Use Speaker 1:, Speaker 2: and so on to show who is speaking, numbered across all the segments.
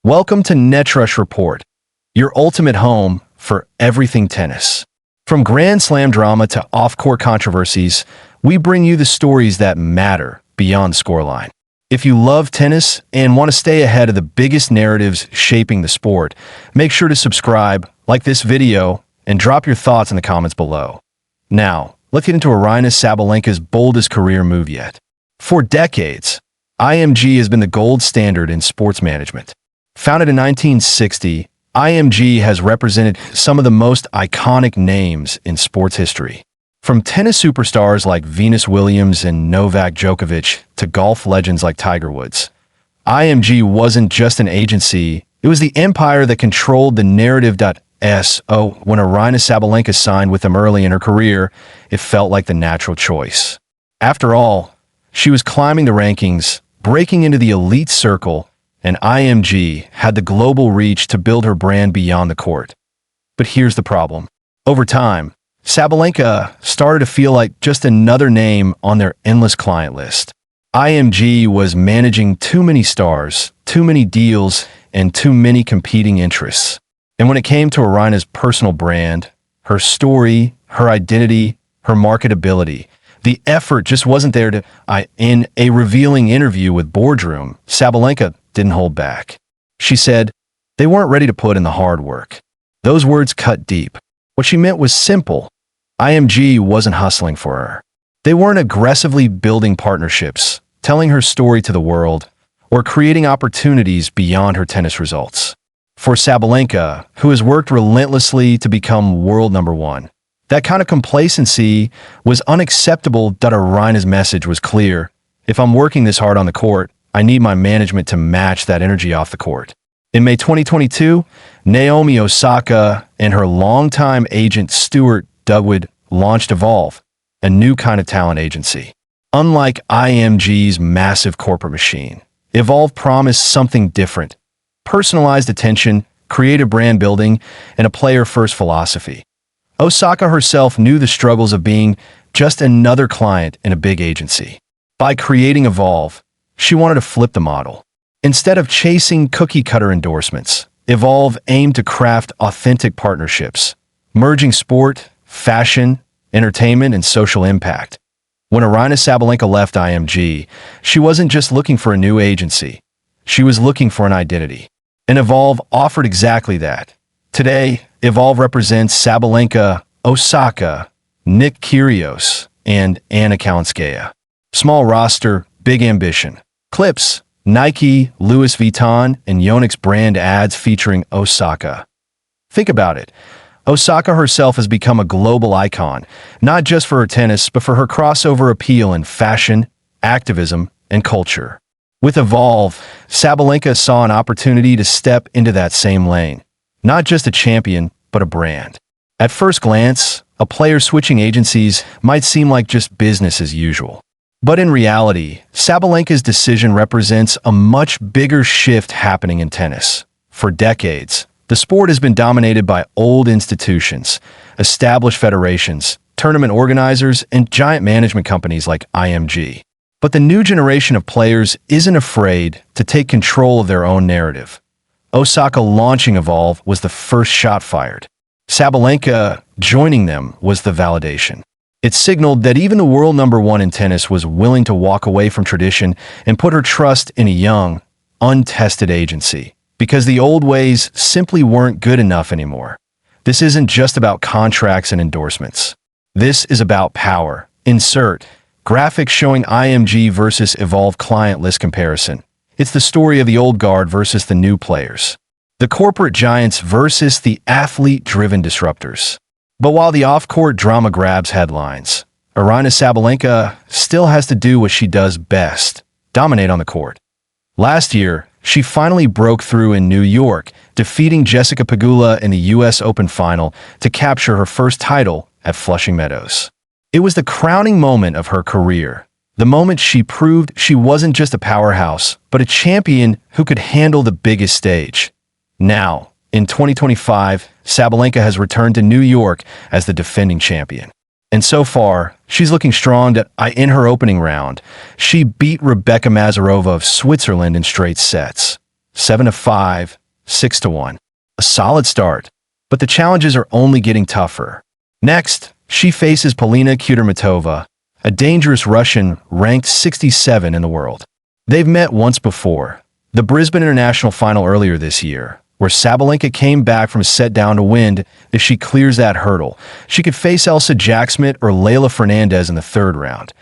Speaker 1: Welcome to Netrush Report, your ultimate home for everything tennis. From Grand Slam drama to off-court controversies, we bring you the stories that matter beyond the scoreline. If you love tennis and want to stay ahead of the biggest narratives shaping the sport, make sure to subscribe, like this video, and drop your thoughts in the comments below. Now, let's get into Aryna Sabalenka's boldest career move yet. For decades, IMG has been the gold standard in sports management. Founded in 1960, IMG has represented some of the most iconic names in sports history. From tennis superstars like Venus Williams and Novak Djokovic to golf legends like Tiger Woods, IMG wasn't just an agency, it was the empire that controlled the narrative. When Aryna Sabalenka signed with them early in her career, it felt like the natural choice. After all, she was climbing the rankings, breaking into the elite circle, and IMG had the global reach to build her brand beyond the court. But here's the problem. Over time, Sabalenka started to feel like just another name on their endless client list. IMG was managing too many stars, too many deals, and too many competing interests. And when it came to Aryna's personal brand, her story, her identity, her marketability, the effort just wasn't there to. In a revealing interview with Boardroom, Sabalenka didn't hold back. She said, "They weren't ready to put in the hard work." Those words cut deep. What she meant was simple. IMG wasn't hustling for her. They weren't aggressively building partnerships, telling her story to the world, or creating opportunities beyond her tennis results. For Sabalenka, who has worked relentlessly to become world number one, that kind of complacency was unacceptable. Aryna's message was clear. If I'm working this hard on the court, I need my management to match that energy off the court. In May 2022, Naomi Osaka and her longtime agent Stuart Dugwood launched Evolve, a new kind of talent agency. Unlike IMG's massive corporate machine, Evolve promised something different: personalized attention, creative brand building, and a player-first philosophy. Osaka herself knew the struggles of being just another client in a big agency. By creating Evolve, she wanted to flip the model. Instead of chasing cookie-cutter endorsements, Evolve aimed to craft authentic partnerships, merging sport, fashion, entertainment, and social impact. When Aryna Sabalenka left IMG, she wasn't just looking for a new agency. She was looking for an identity. And Evolve offered exactly that. Today, Evolve represents Sabalenka, Osaka, Nick Kyrgios, and Aryna Sabalenka. Small roster, big ambition. Clips, Nike, Louis Vuitton, and Yonex brand ads featuring Osaka. Think about it. Osaka herself has become a global icon, not just for her tennis, but for her crossover appeal in fashion, activism, and culture. With Evolve, Sabalenka saw an opportunity to step into that same lane. Not just a champion, but a brand. At first glance, a player switching agencies might seem like just business as usual. But in reality, Sabalenka's decision represents a much bigger shift happening in tennis. For decades, the sport has been dominated by old institutions, established federations, tournament organizers, and giant management companies like IMG. But the new generation of players isn't afraid to take control of their own narrative. Osaka launching Evolve was the first shot fired. Sabalenka joining them was the validation. It signaled that even the world number one in tennis was willing to walk away from tradition and put her trust in a young, untested agency, because the old ways simply weren't good enough anymore. This isn't just about contracts and endorsements. This is about power. Insert graphics showing IMG versus Evolve client list comparison. It's the story of the old guard versus the new players. The corporate giants versus the athlete-driven disruptors. But while the off-court drama grabs headlines, Aryna Sabalenka still has to do what she does best: dominate on the court. Last year, she finally broke through in New York, defeating Jessica Pegula in the US Open final to capture her first title at Flushing Meadows. It was the crowning moment of her career, the moment she proved she wasn't just a powerhouse, but a champion who could handle the biggest stage. Now, in 2025, Sabalenka has returned to New York as the defending champion. And so far, she's looking strong. In her opening round, she beat Rebecca Mazarova of Switzerland in straight sets. 7-5, 6-1. A solid start, but the challenges are only getting tougher. Next, she faces Polina Kudermetova, a dangerous Russian ranked 67 in the world. They've met once before, the Brisbane International Final earlier this year, where Sabalenka came back from a set down to win. If she clears that hurdle, she could face Elsa Jacksmith or Leylah Fernandez in the third round.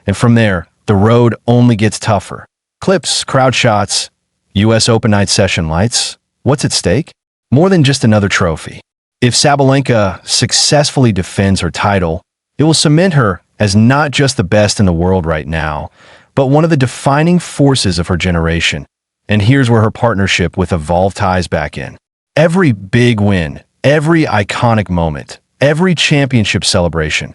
Speaker 1: And from there, the road only gets tougher. Clips, crowd shots, US Open night session lights. What's at stake? More than just another trophy. If Sabalenka successfully defends her title, it will cement her as not just the best in the world right now, but one of the defining forces of her generation. And here's where her partnership with Evolve ties back in. Every big win, every iconic moment, every championship celebration,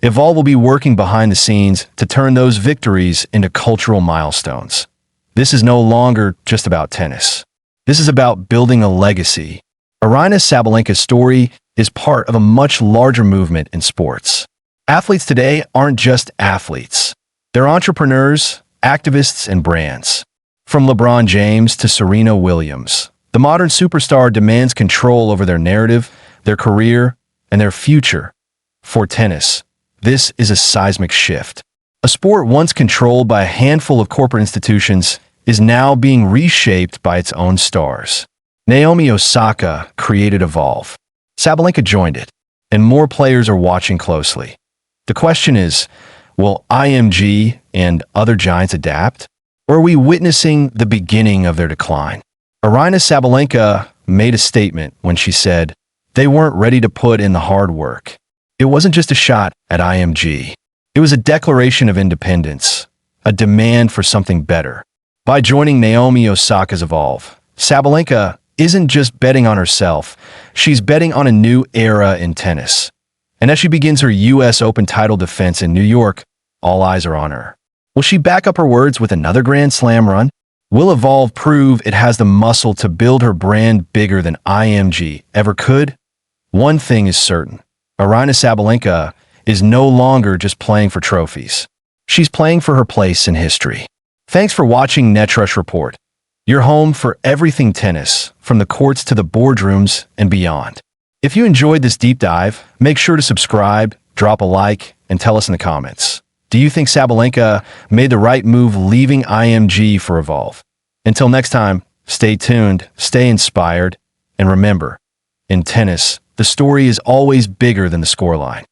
Speaker 1: Evolve will be working behind the scenes to turn those victories into cultural milestones. This is no longer just about tennis. This is about building a legacy. Aryna Sabalenka's story is part of a much larger movement in sports. Athletes today aren't just athletes. They're entrepreneurs, activists, and brands. From LeBron James to Serena Williams, the modern superstar demands control over their narrative, their career, and their future. For tennis, this is a seismic shift. A sport once controlled by a handful of corporate institutions is now being reshaped by its own stars. Naomi Osaka created Evolve. Sabalenka joined it, and more players are watching closely. The question is, will IMG and other giants adapt? Or are we witnessing the beginning of their decline? Aryna Sabalenka made a statement when she said they weren't ready to put in the hard work. It wasn't just a shot at IMG. It was a declaration of independence, a demand for something better. By joining Naomi Osaka's Evolve, Sabalenka isn't just betting on herself, she's betting on a new era in tennis. And as she begins her US Open title defense in New York, all eyes are on her. Will she back up her words with another Grand Slam run? Will Evolve prove it has the muscle to build her brand bigger than IMG ever could? One thing is certain. Aryna Sabalenka is no longer just playing for trophies. She's playing for her place in history. Thanks for watching NetRush Report, your home for everything tennis, from the courts to the boardrooms and beyond. If you enjoyed this deep dive, make sure to subscribe, drop a like, and tell us in the comments. Do you think Sabalenka made the right move leaving IMG for Evolve? Until next time, stay tuned, stay inspired, and remember, in tennis, the story is always bigger than the scoreline.